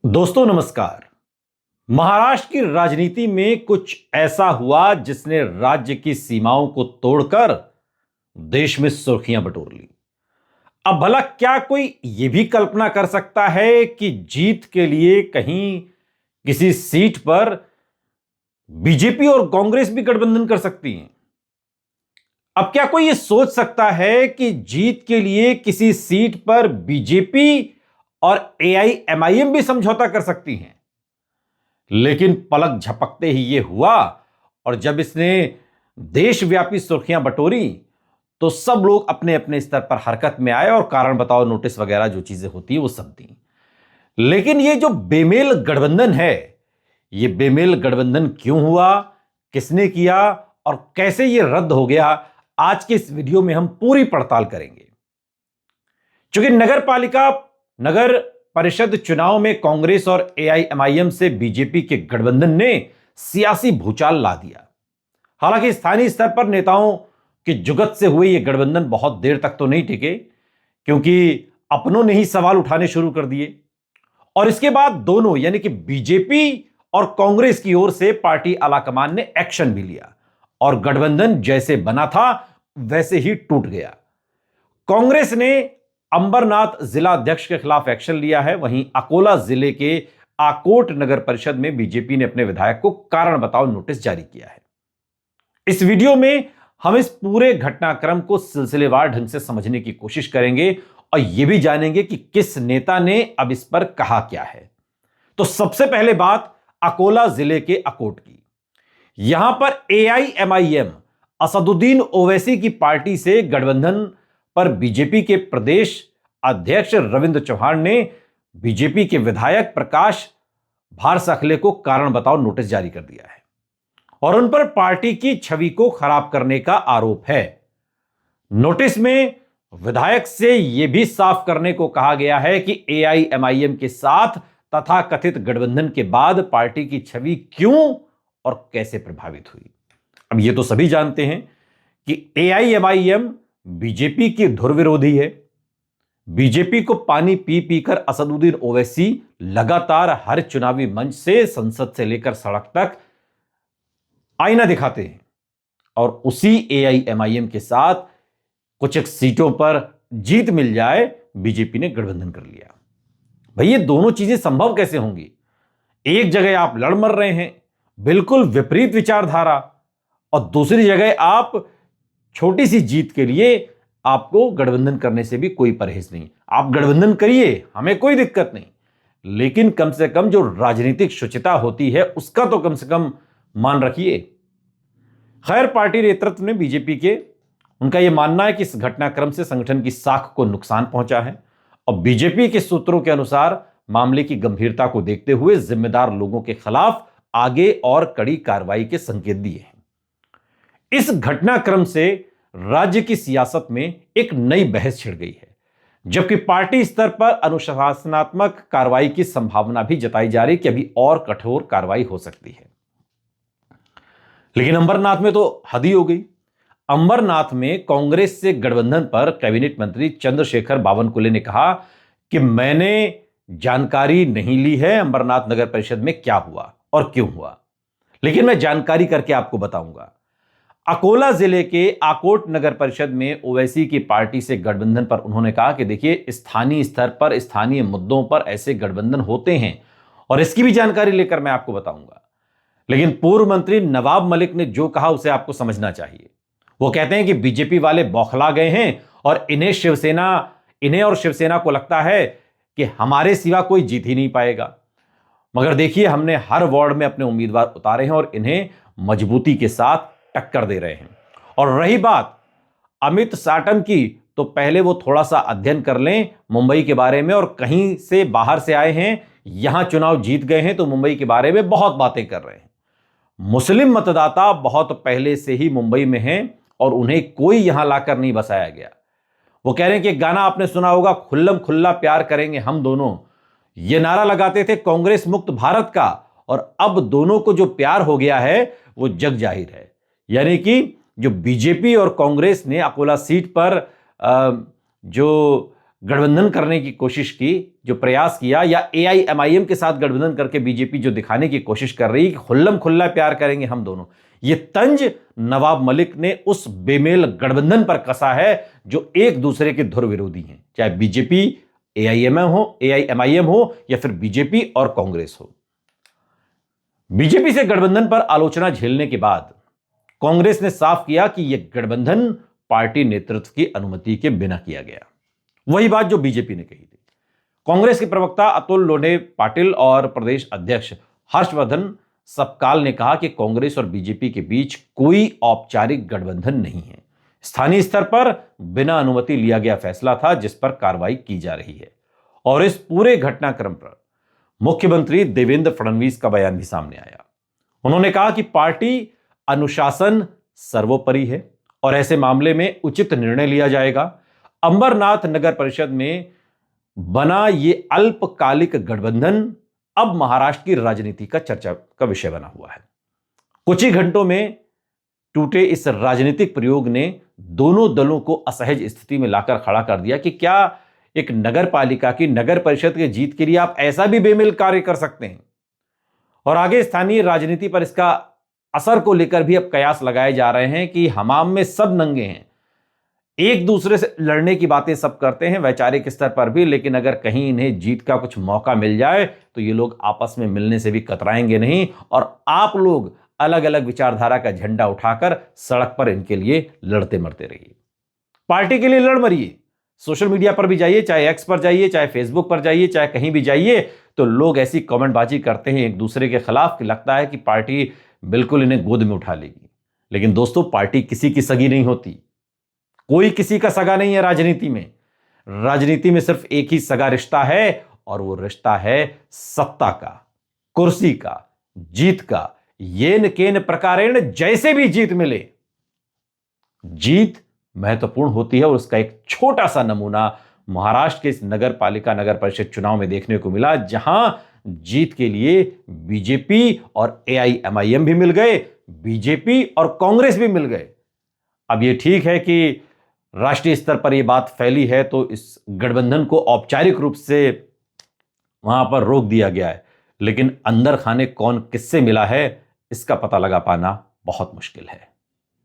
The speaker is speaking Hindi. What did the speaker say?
दोस्तों नमस्कार। महाराष्ट्र की राजनीति में कुछ ऐसा हुआ जिसने राज्य की सीमाओं को तोड़कर देश में सुर्खियां बटोर ली। अब भला क्या कोई यह भी कल्पना कर सकता है कि जीत के लिए कहीं किसी सीट पर बीजेपी और कांग्रेस भी गठबंधन कर सकती हैं? अब क्या कोई यह सोच सकता है कि जीत के लिए किसी सीट पर बीजेपी और एआईएमआईएम भी समझौता कर सकती हैं? लेकिन पलक झपकते ही यह हुआ और जब इसने देशव्यापी सुर्खियां बटोरी तो सब लोग अपने अपने स्तर पर हरकत में आए और कारण बताओ नोटिस वगैरह जो चीजें होती है वो सब दी। लेकिन यह जो बेमेल गठबंधन है, यह बेमेल गठबंधन क्यों हुआ, किसने किया और कैसे यह रद्द हो गया, आज के इस वीडियो में हम पूरी पड़ताल करेंगे। चूंकि नगर परिषद चुनाव में कांग्रेस और एआईएमआईएम से बीजेपी के गठबंधन ने सियासी भूचाल ला दिया। हालांकि स्थानीय स्तर पर नेताओं की जुगत से हुए यह गठबंधन बहुत देर तक तो नहीं टिके, क्योंकि अपनों ने ही सवाल उठाने शुरू कर दिए और इसके बाद दोनों यानी कि बीजेपी और कांग्रेस की ओर से पार्टी आलाकमान ने एक्शन भी लिया और गठबंधन जैसे बना था वैसे ही टूट गया। कांग्रेस ने अंबरनाथ जिला अध्यक्ष के खिलाफ एक्शन लिया है, वहीं अकोला जिले के आकोट नगर परिषद में बीजेपी ने अपने विधायक को कारण बताओ नोटिस जारी किया है। इस वीडियो में हम इस पूरे घटनाक्रम को सिलसिलेवार ढंग से समझने की कोशिश करेंगे और यह भी जानेंगे कि किस नेता ने अब इस पर कहा क्या है। तो सबसे पहले बात अकोला जिले के अकोट की। यहां पर एआईएमआईएम असदुद्दीन ओवैसी की पार्टी से गठबंधन पर बीजेपी के प्रदेश अध्यक्ष रविंद्र चौहान ने बीजेपी के विधायक प्रकाश भारसाखले को कारण बताओ नोटिस जारी कर दिया है और उन पर पार्टी की छवि को खराब करने का आरोप है। नोटिस में विधायक से यह भी साफ करने को कहा गया है कि एआईएमआईएम के साथ तथा कथित गठबंधन के बाद पार्टी की छवि क्यों और कैसे प्रभावित हुई। अब यह तो सभी जानते हैं कि एआईएमआईएम बीजेपी की धुर विरोधी है। बीजेपी को पानी पी पीकर असदुद्दीन ओवैसी लगातार हर चुनावी मंच से संसद से लेकर सड़क तक आईना दिखाते हैं और उसी एआईएमआईएम के साथ कुछ एक सीटों पर जीत मिल जाए बीजेपी ने गठबंधन कर लिया। भाई ये दोनों चीजें संभव कैसे होंगी? एक जगह आप लड़ मर रहे हैं, बिल्कुल विपरीत विचारधारा, और दूसरी जगह आप छोटी सी जीत के लिए आपको गठबंधन करने से भी कोई परहेज नहीं। आप गठबंधन करिए, हमें कोई दिक्कत नहीं, लेकिन कम से कम जो राजनीतिक शुचिता होती है उसका तो कम से कम मान रखिए। खैर, पार्टी नेतृत्व ने बीजेपी के उनका यह मानना है कि इस घटनाक्रम से संगठन की साख को नुकसान पहुंचा है और बीजेपी के सूत्रों के अनुसार मामले की गंभीरता को देखते हुए जिम्मेदार लोगों के खिलाफ आगे और कड़ी कार्रवाई के संकेत दिए हैं। इस घटनाक्रम से राज्य की सियासत में एक नई बहस छिड़ गई है, जबकि पार्टी स्तर पर अनुशासनात्मक कार्रवाई की संभावना भी जताई जा रही कि अभी और कठोर कार्रवाई हो सकती है। लेकिन अंबरनाथ में तो हद ही हो गई। अंबरनाथ में कांग्रेस से गठबंधन पर कैबिनेट मंत्री चंद्रशेखर बावनकुले ने कहा कि मैंने जानकारी नहीं ली है अंबरनाथ नगर परिषद में क्या हुआ और क्यों हुआ, लेकिन मैं जानकारी करके आपको बताऊंगा। अकोला जिले के आकोट नगर परिषद में ओवैसी की पार्टी से गठबंधन पर उन्होंने कहा कि देखिए, स्थानीय स्तर पर स्थानीय मुद्दों पर ऐसे गठबंधन होते हैं और इसकी भी जानकारी लेकर मैं आपको बताऊंगा। लेकिन पूर्व मंत्री नवाब मलिक ने जो कहा उसे आपको समझना चाहिए। वो कहते हैं कि बीजेपी वाले बौखला गए हैं और इन्हें और शिवसेना को लगता है कि हमारे सिवा कोई जीत ही नहीं पाएगा। मगर देखिए, हमने हर वार्ड में अपने उम्मीदवार उतारे हैं और इन्हें मजबूती के साथ टक्कर दे रहे हैं। और रही बात अमित साटम की, तो पहले वो थोड़ा सा अध्ययन कर लें मुंबई के बारे में, और कहीं से बाहर से आए हैं, यहां चुनाव जीत गए हैं तो मुंबई के बारे में बहुत बातें कर रहे हैं। मुस्लिम मतदाता बहुत पहले से ही मुंबई में हैं और उन्हें कोई यहां लाकर नहीं बसाया गया। वो कह रहे हैं कि गाना आपने सुना होगा, खुल्लम खुल्ला प्यार करेंगे हम दोनों, ये नारा लगाते थे कांग्रेस मुक्त भारत का, और अब दोनों को जो प्यार हो गया है वो जग जाहिर है। यानी कि जो बीजेपी और कांग्रेस ने अकोला सीट पर जो गठबंधन करने की कोशिश की, जो प्रयास किया, या एआईएमआईएम के साथ गठबंधन करके बीजेपी जो दिखाने की कोशिश कर रही है कि खुल्लम खुल्ला प्यार करेंगे हम दोनों, ये तंज नवाब मलिक ने उस बेमेल गठबंधन पर कसा है जो एक दूसरे के धुर विरोधी हैं, चाहे बीजेपी एआईएमआईएम हो या फिर बीजेपी और कांग्रेस हो। बीजेपी से गठबंधन पर आलोचना झेलने के बाद कांग्रेस ने साफ किया कि यह गठबंधन पार्टी नेतृत्व की अनुमति के बिना किया गया। वही बात जो बीजेपी ने कही थी। कांग्रेस के प्रवक्ता अतुल लोढ़े पाटिल और प्रदेश अध्यक्ष हर्षवर्धन सबकाल ने कहा कि कांग्रेस और बीजेपी के बीच कोई औपचारिक गठबंधन नहीं है। स्थानीय स्तर पर बिना अनुमति लिया गया फैसला था जिस पर कार्रवाई की जा रही है। और इस पूरे घटनाक्रम पर मुख्यमंत्री देवेंद्र फडणवीस का बयान भी सामने आया। उन्होंने कहा कि पार्टी अनुशासन सर्वोपरि है और ऐसे मामले में उचित निर्णय लिया जाएगा। अंबरनाथ नगर परिषद में बना यह अल्पकालिक गठबंधन अब महाराष्ट्र की राजनीति का चर्चा का विषय बना हुआ है। कुछ ही घंटों में टूटे इस राजनीतिक प्रयोग ने दोनों दलों को असहज स्थिति में लाकर खड़ा कर दिया कि क्या एक नगर पालिका की नगर परिषद की जीत के लिए आप ऐसा भी बेमेल कार्य कर सकते हैं। और आगे स्थानीय राजनीति पर इसका असर को लेकर भी अब कयास लगाए जा रहे हैं कि हमाम में सब नंगे हैं, एक दूसरे से लड़ने की बातें सब करते हैं वैचारिक स्तर पर भी, लेकिन अगर कहीं इन्हें जीत का कुछ मौका मिल जाए तो ये लोग आपस में मिलने से भी कतराएंगे नहीं और आप लोग अलग अलग विचारधारा का झंडा उठाकर सड़क पर इनके लिए लड़ते मरते रहिए। पार्टी के लिए लड़ मरिए। सोशल मीडिया पर भी जाइए, चाहे एक्स पर जाइए, चाहे फेसबुक पर जाइए, चाहे कहीं भी जाइए, तो लोग ऐसी कमेंटबाजी करते हैं एक दूसरे के खिलाफ कि लगता है कि पार्टी बिल्कुल इन्हें गोद में उठा लेगी। लेकिन दोस्तों, पार्टी किसी की सगी नहीं होती, कोई किसी का सगा नहीं है। राजनीति में सिर्फ एक ही सगा रिश्ता है और वो रिश्ता है सत्ता का, कुर्सी का, जीत का। येन केन प्रकारेण, जैसे भी जीत मिले, जीत महत्वपूर्ण होती है। और उसका एक छोटा सा नमूना महाराष्ट्र के इस नगर पालिका नगर परिषद चुनाव में देखने को मिला, जहां जीत के लिए बीजेपी और एआईएमआईएम भी मिल गए, बीजेपी और कांग्रेस भी मिल गए। अब यह ठीक है कि राष्ट्रीय स्तर पर यह बात फैली है तो इस गठबंधन को औपचारिक रूप से वहां पर रोक दिया गया है, लेकिन अंदर खाने कौन किससे मिला है इसका पता लगा पाना बहुत मुश्किल है।